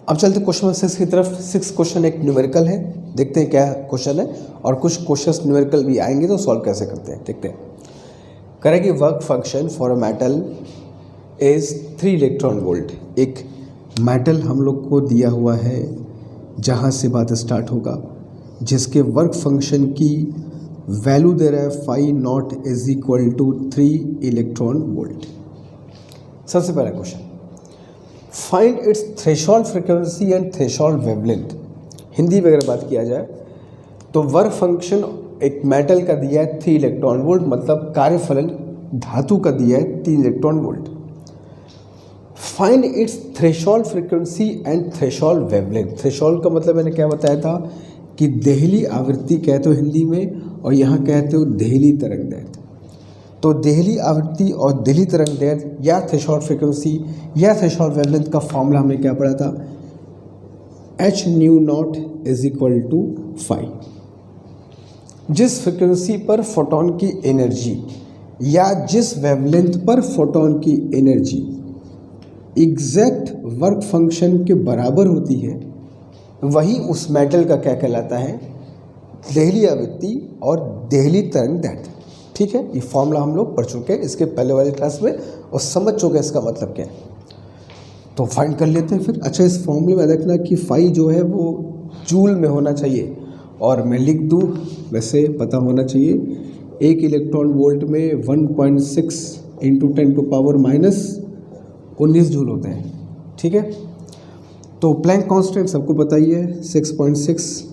अब चलते क्वेश्चन 6 की तरफ। 6 क्वेश्चन एक न्यूमेरिकल है, देखते हैं क्या क्वेश्चन है, और कुछ क्वेश्चंस न्यूमेरिकल भी आएंगे तो सॉल्व कैसे करते हैं देखते हैं। करेगी work function for a metal is 3 electron volt. एक मेटल हम लोग को दिया हुआ है, जहाँ से बात स्टार्ट होगा, जिसके वर्क फंक्शन की वैल्यू दे रहा है phi naught is equal to 3 electron volt. सबसे पहला question, find its threshold frequency and threshold wavelength. Hindi में अगर बात किया जाए तो वर्क फंक्शन एक मेटल का दिया है 3 इलेक्ट्रॉन वोल्ट, मतलब कार्यफलन धातु का दिया है 3 electron volt. Find its threshold frequency and threshold wavelength. Threshold का मतलब मैंने क्या बताया था कि देहली आवृत्ति कहते हो हिंदी में, और यहाँ कहते हो देहली तरंग दैर्ध्य। तो देहली आवृत्ति और देहली तरंग दैर्ध्य या थ्रेशोल्ड फ्रीक्वेंसी या थ्रेशोल्ड वेवलेंथ का फॉर्मूला हमने क्या पढ़ा था, h nu naught is equal to phi. जिस फ्रीक्वेंसी पर फोटोन की एनर्जी या जिस वेवलेंथ पर फोटोन की एनर्जी एग्जैक्ट वर्क फंक्शन के बराबर होती है, वही उस मेटल का क्या कहलाता है, देहली आवृत्ति और देहली तरंग दैर्ध्य। ठीक है, ये फॉर्मूला हम लोग पढ़ चुके हैं इसके पहले वाले क्लास में और समझ चुके हैं इसका मतलब क्या है। तो फाइंड कर लेते हैं फिर। अच्छा, इस फॉर्मूले में देखना कि फाई जो है वो जूल में होना चाहिए, और मैं लिख दूँ, वैसे पता होना चाहिए, 1 इलेक्ट्रॉन वोल्ट में 1.6 इंटू 10⁻⁻19 जूल होते हैं। ठीक है, तो प्लैंक कांस्टेंट सबको पता ही है 6.6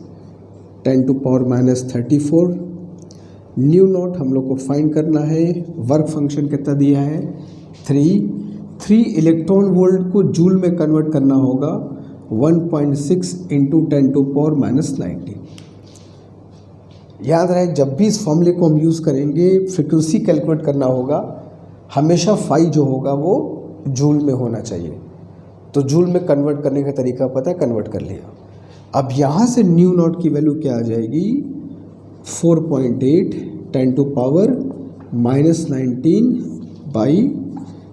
10⁻34। न्यू नॉट हम लोग को फाइंड करना है, वर्क फंक्शन कितना दिया है 3 इलेक्ट्रॉन वोल्ट को जूल में कन्वर्ट करना होगा 1.6 इंटू 10⁻⁻19। याद रहे, जब भी इस फॉर्मूले को हम यूज़ करेंगे, फ्रीक्वेंसी कैलकुलेट करना होगा, हमेशा फाई जो होगा वो जूल में होना चाहिए। तो जूल में कन्वर्ट करने का तरीका पता है, कन्वर्ट कर लिया। अब यहाँ से न्यू नॉट की वैल्यू क्या आ जाएगी, 4.8 10⁻⁻19 बाई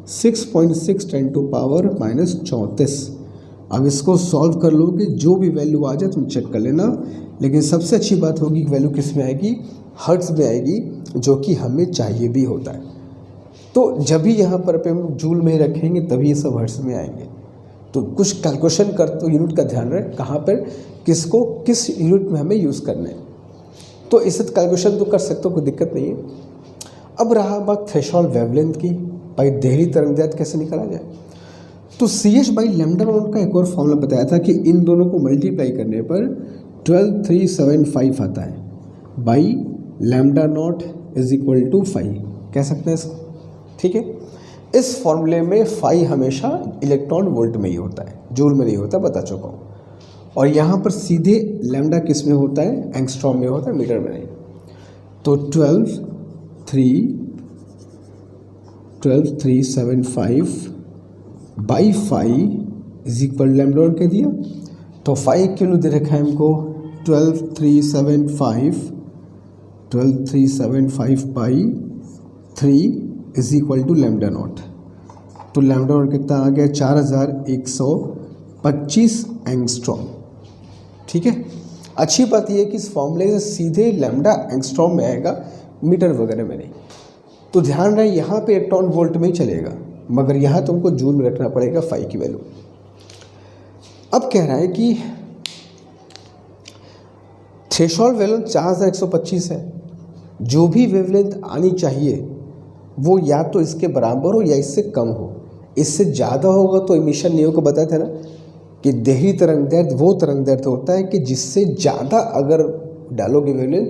6.6 10⁻⁻34। अब इसको सॉल्व कर लोगे, जो भी वैल्यू आ जाए तुम चेक कर लेना, लेकिन सबसे अच्छी बात होगी कि वैल्यू किस में आएगी, हर्ट्ज में आएगी, जो कि हमें चाहिए भी होता है। तो जब भी यहाँ पर हम जूल में रखेंगे तभी ये सब हर्ट्ज में आएंगे। तो कुछ कैलकुलेशन कर तो यूनिट का ध्यान रहे, कहाँ पर किसको किस यूनिट में हमें यूज़ करना है। तो इससे कैलकुलेशन तो कर सकते हो, कोई दिक्कत नहीं है। अब रहा बात थ्रेशोल्ड वेवलेंथ की, भाई देहली तरंग दैर्ध्य कैसे निकाला जाए। तो CH बाई लैम्डा नॉट का एक और फॉर्मूला बताया था कि इन दोनों को मल्टीप्लाई करने पर 12375 आता है, by lambda naught is equal to 5 कह सकते हैं इसको। ठीक है, इस फॉर्मूले में फाई हमेशा इलेक्ट्रॉन वोल्ट में ही होता है, जूल में नहीं होता, बता चुका हूँ। और यहाँ पर सीधे लैम्डा किस में होता है, एंगस्ट्रॉम में होता है, मीटर में नहीं। तो 12375 by phi is equal lambda naught कह दिया। तो फाई किलो दे रखा है हमको 12375 by 3 is equal to lambda naught. तो लैम्डा नॉट कितना आ गया, 4125 एंगस्ट्रॉम। ठीक है, अच्छी बात यह है कि इस फॉर्मूले से सीधे लैम्डा एंगस्ट्रॉम में आएगा, मीटर वगैरह में नहीं। तो ध्यान रहे, यहाँ पे इलेक्ट्रॉन वोल्ट में ही चलेगा, मगर यहाँ तुमको जूल में रखना पड़ेगा फाई की वैल्यू। अब कह रहा है कि थ्रेशोल्ड वेवलेंथ 4125 है, जो भी वेवलेंथ आनी चाहिए वो या तो इसके बराबर हो या इससे कम हो। इससे ज़्यादा होगा तो इमिशन नियम को बताया था ना कि देहली तरंग दैर्ध्य वो तरंग दैर्ध्य होता है कि जिससे ज़्यादा अगर डालोगे वेवलेंथ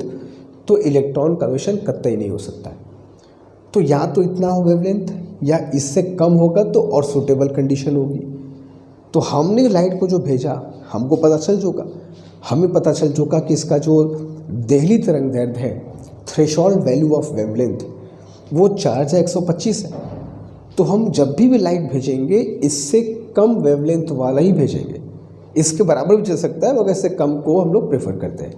तो इलेक्ट्रॉन का एमिशन कतई नहीं हो सकता है। तो या तो इतना हो वेवलेंथ या इससे कम होगा तो और सूटेबल कंडीशन होगी। तो हमने लाइट को जो भेजा, हमको पता चल चुका, हमें पता चल चुका कि इसका जो देहली तरंग दैर्ध्य है, थ्रेशोल्ड वैल्यू ऑफ वेवलेंथ, वो 4125 है। तो हम जब भी लाइट भेजेंगे इससे कम वेवलेंथ वाला ही भेजेंगे। इसके बराबर भी चल सकता है मगर इससे कम को हम लोग प्रेफर करते हैं।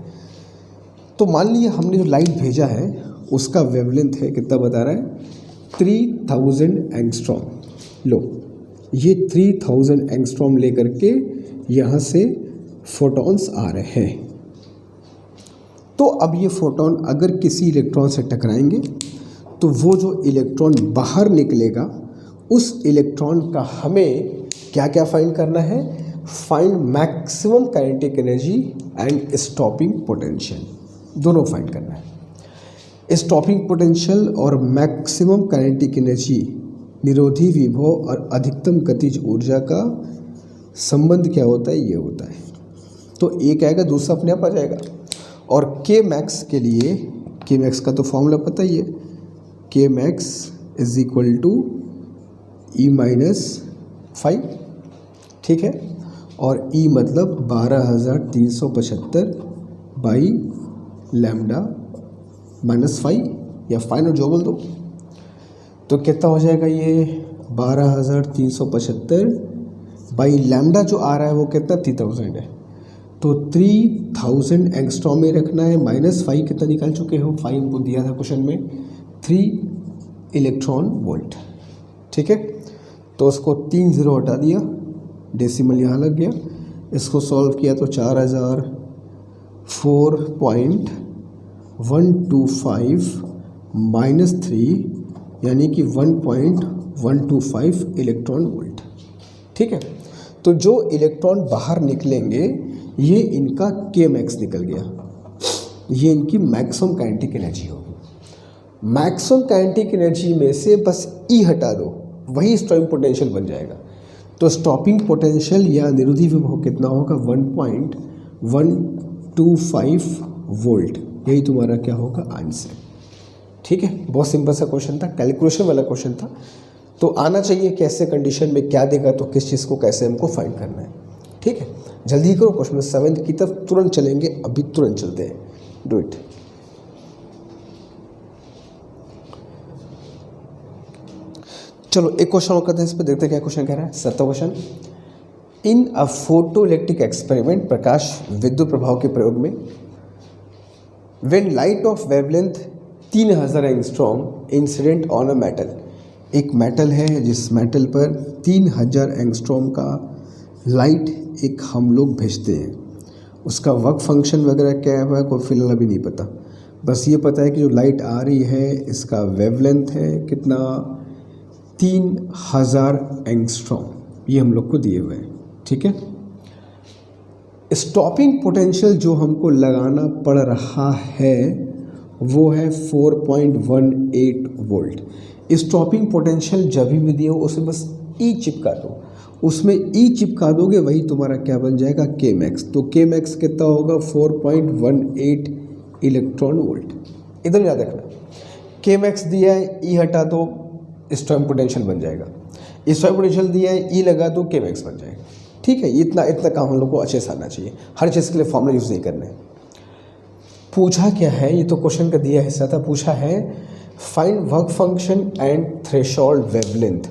तो मान लिया हमने जो लाइट भेजा है उसका वेवलेंथ है, कितना बता रहा है, 3000 एंगस्ट्रॉम। लो, ये 3000 एंगस्ट्रॉम लेकर के यहाँ से फोटॉन्स आ रहे हैं। तो अब ये फोटॉन अगर किसी इलेक्ट्रॉन से टकराएंगे तो वो जो इलेक्ट्रॉन बाहर निकलेगा उस इलेक्ट्रॉन का हमें क्या क्या फाइंड करना है, find maximum kinetic energy and stopping potential, दोनों फाइंड करना है। स्टॉपिंग पोटेंशियल और मैक्सिमम काइनेटिक एनर्जी, निरोधी विभव और अधिकतम गतिज ऊर्जा का संबंध क्या होता है, ये होता है। तो एक आएगा, दूसरा अपने आप आ जाएगा। और के मैक्स के लिए, के मैक्स का तो फॉर्मूला पता ही है, K max is equal to E minus 5, ठीक है। और ई मतलब 12,375 बाई लैम्डा माइनस 5 या फाइनल जो बोल दो। तो कितना हो जाएगा ये 12,375 बाई लैम्डा जो आ रहा है वो कितना 3000 है, तो 3000 एंगस्ट्रॉम में रखना है। माइनस 5 कितना निकाल चुके हो, 5 हमको दिया था क्वेश्चन में, 3 इलेक्ट्रॉन वोल्ट, ठीक है। तो उसको 3 0 हटा दिया, डेसिमल यहाँ लग गया, इसको सॉल्व किया तो 4004.125 माइनस 3 यानी कि 1.125 इलेक्ट्रॉन वोल्ट, ठीक है। तो जो इलेक्ट्रॉन बाहर निकलेंगे ये इनका के मैक्स निकल गया, ये इनकी मैक्सिमम काइनेटिक एनर्जी होगी। मैक्सिमम काइनेटिक एनर्जी में से बस ई हटा दो, वही स्टॉपिंग पोटेंशियल बन जाएगा। तो स्टॉपिंग पोटेंशियल या निरोधी विभव कितना होगा, 1.125 वोल्ट, यही तुम्हारा क्या होगा आंसर, ठीक है। बहुत सिंपल सा क्वेश्चन था, कैलकुलेशन वाला क्वेश्चन था। तो आना चाहिए कैसे कंडीशन में क्या देगा तो किस चीज़ को कैसे हमको फाइंड करना है, ठीक है। जल्दी करो, क्वेश्चन 7 की तरफ तुरंत चलेंगे, अभी तुरंत चलते हैं, डू इट। चलो एक क्वेश्चन और करते हैं, इस पर देखते हैं क्या क्वेश्चन कह रहा है। 7वां क्वेश्चन, इन अ फोटो इलेक्ट्रिक एक्सपेरिमेंट, प्रकाश विद्युत प्रभाव के प्रयोग में, when light of wavelength 3000 angstrom incident on a metal, एक मेटल है जिस मेटल पर 3000 एंगस्ट्रॉम का लाइट एक हम लोग भेजते हैं, उसका वर्क फंक्शन वगैरह क्या है कोई फिलहाल अभी नहीं पता, बस ये पता है कि जो लाइट आ रही है इसका वेवलेंथ है कितना 3000 एंगस्ट्रॉम, ये हम लोग को दिए हुए हैं, ठीक है। स्टॉपिंग पोटेंशियल जो हमको लगाना पड़ रहा है वो है 4.18 वोल्ट। स्टॉपिंग पोटेंशियल जब भी दिया हो उसमें बस ई चिपका दो, उसमें ई चिपका दोगे वही तुम्हारा क्या बन जाएगा, के मैक्स। तो के मैक्स कितना होगा 4.18 इलेक्ट्रॉन वोल्ट, इधर याद रखना। के मैक्स दिया है, ई हटा दो, स्टॉपिंग पोटेंशियल बन जाएगा। स्टॉपिंग पोटेंशियल दिया है, ई लगा दो, के मैक्स बन जाएगा, ठीक है। इतना काम हम लोग को अच्छे से आना चाहिए, हर चीज़ के लिए फॉर्मूला यूज़ नहीं करना है। पूछा क्या है, ये तो क्वेश्चन का दिया हिस्सा था, पूछा है find work function and threshold wavelength,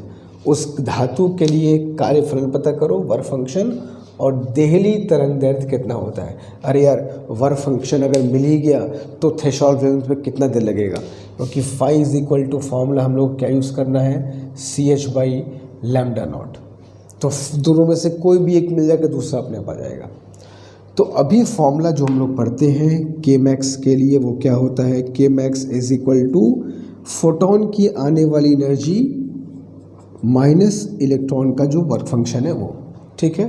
उस धातु के लिए कार्यफलन पता करो, वर्क फंक्शन और देहली तरंग दैर्ध्य कितना होता है। अरे यार वर्क फंक्शन अगर मिल ही गया तो थ्रेशोल्ड वेवलेंथ पे कितना देर लगेगा, क्योंकि phi is equal to formula हम लोग क्या यूज़ करना है, CH/λ0। तो दोनों में से कोई भी एक मिल जाएगा, दूसरा अपने आप आ जाएगा। तो अभी फॉर्मूला जो हम लोग पढ़ते हैं के मैक्स के लिए वो क्या होता है, K max is equal to photon की आने वाली एनर्जी माइनस इलेक्ट्रॉन का जो वर्क फंक्शन है वो, ठीक है।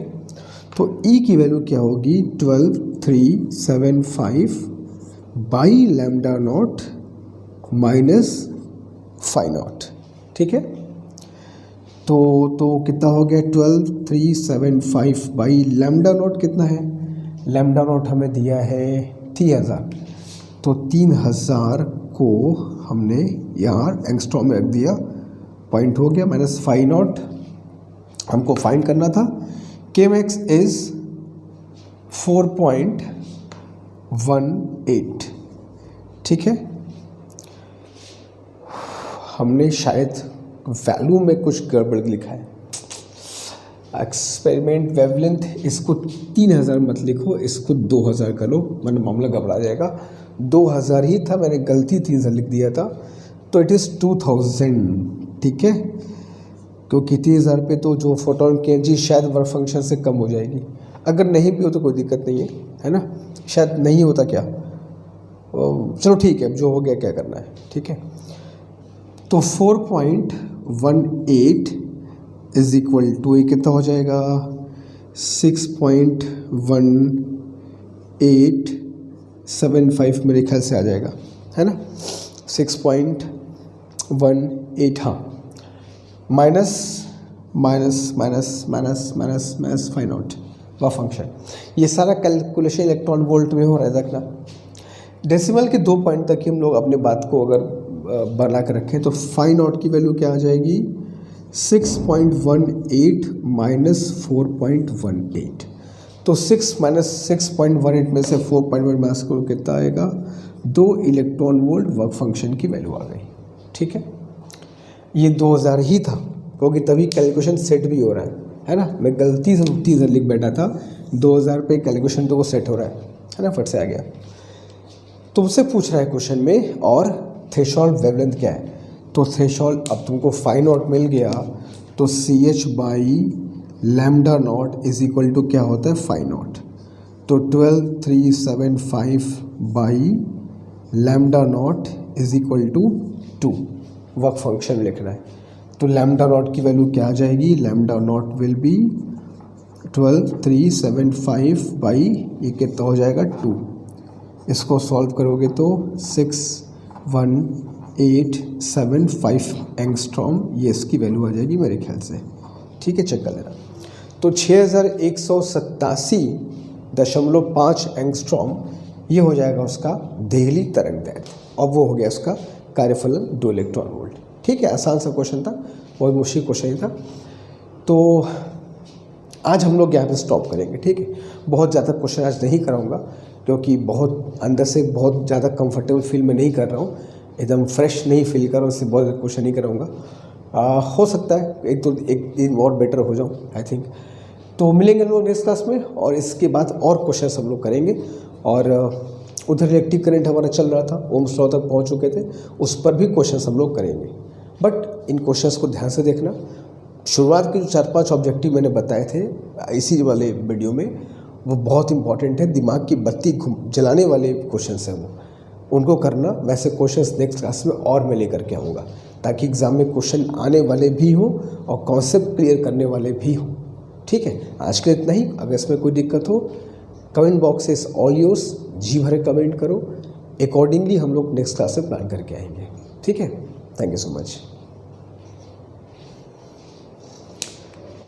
तो ई की वैल्यू क्या होगी 12375 by lambda naught minus phi naught, ठीक है। तो कितना हो गया 12375 बाई लैम्डा नॉट कितना है, लैम्डा नॉट हमें दिया है 3000, तो 3000 को हमने यहाँ एंगस्ट्रॉम में रख दिया, पॉइंट हो गया, माइनस फाई नॉट हमको फाइंड करना था। के मैक्स इज 4.18, ठीक है। हमने शायद वैल्यू में कुछ गड़बड़ लिखा है, एक्सपेरिमेंट वेवलेंथ इसको 3000 मत लिखो, इसको 2000 कर लो, मतलब मामला घबरा जाएगा। 2000 ही था, मैंने गलती 3000 लिख दिया था, तो इट इज़ 2000, ठीक है। क्योंकि 3000 पे तो जो फोटोन की एनर्जी शायद वर्क फंक्शन से कम हो जाएगी, अगर नहीं भी हो तो कोई दिक्कत नहीं है ना, शायद नहीं होता क्या, चलो ठीक है, जो हो गया क्या करना है, ठीक है। तो 4.18 6.18 इज इक्वल टू, ये कितना हो जाएगा 6.1875 मेरे ख्याल से आ जाएगा, है ना, 6.18, हाँ, minus minus minus minus minus minus find out वह फंक्शन। ये सारा कैलकुलेशन इलेक्ट्रॉन वोल्ट में हो रहा है, देखना। डेसिमल के 2 पॉइंट तक ही हम लोग अपने बात को अगर बना कर रखें तो फाइंड आउट की वैल्यू क्या आ जाएगी 6.18 माइनस 4.18। तो 6 माइनस 6.18 में से 4.1 माइनस करो कितना आएगा 2 इलेक्ट्रॉन वोल्ट वर्क फंक्शन की वैल्यू आ गई। ठीक है, ये 2000 ही था क्योंकि तभी कैलकुलेशन सेट भी हो रहा है ना। मैं गलती से लिख बैठा था 2000 पे कैलकुलेशन तो वो सेट हो रहा है ना, फट से आ गया। तुमसे पूछ रहा है क्वेश्चन में और थ्रेशोल्ड वेवलेंथ क्या है, तो थ्रेशोल्ड अब तुमको फाइंड आउट मिल गया, तो CH by lambda naught is equal to क्या होता है फाइंड नॉट, तो 12375 by lambda naught is equal to 2 work function लिखना है। तो लैम्डा नॉट की वैल्यू क्या आ जाएगी, lambda naught will be 12375 by ये कितना हो जाएगा 2, इसको सॉल्व करोगे तो 61875 एंगस्ट्रॉम, ये इसकी वैल्यू आ जाएगी मेरे ख्याल से। ठीक है, चेक कर लेना। तो 6187.5 एंगस्ट्रॉम ये हो जाएगा उसका देहली तरंग दैर्घ्य, और वो हो गया उसका कार्यफलन 2 इलेक्ट्रॉन वोल्ट। ठीक है, आसान सा क्वेश्चन था, बहुत मुश्किल क्वेश्चन ही था। तो आज हम लोग यहाँ पे स्टॉप करेंगे। ठीक है, बहुत ज़्यादा क्वेश्चन आज नहीं कराऊंगा क्योंकि बहुत अंदर से बहुत ज़्यादा कंफर्टेबल फील में नहीं कर रहा हूँ, एकदम फ्रेश नहीं फील कर रहा हूँ, इससे बहुत ज़्यादा क्वेश्चन नहीं कराऊंगा। हो सकता है एक दिन और बेटर हो जाऊँ आई थिंक। तो मिलेंगे हम लोग नेक्स्ट क्लास में, और इसके बाद और क्वेश्चन हम लोग करेंगे। और उधर इलेक्ट्रिक करंट हमारा चल रहा था, ओम्स लॉ तक पहुँच चुके थे, उस पर भी क्वेश्चन हम लोग करेंगे। बट इन क्वेश्चंस को ध्यान से देखना, शुरुआत के जो 4-5 ऑब्जेक्टिव मैंने बताए थे इसी वाले वीडियो में, वो बहुत इंपॉर्टेंट है, दिमाग की बत्ती जलाने वाले क्वेश्चंस हैं वो, उनको करना। वैसे क्वेश्चंस नेक्स्ट क्लास में और मैं लेकर के आऊँगा ताकि एग्ज़ाम में क्वेश्चन आने वाले भी हों और कॉन्सेप्ट क्लियर करने वाले भी हों। ठीक है, आज के इतना ही। अगर इसमें कोई दिक्कत हो, comment box is all yours, जी भरे कमेंट करो, अकॉर्डिंगली हम लोग नेक्स्ट क्लास में प्लान करके आएंगे। ठीक है, थैंक यू सो मच।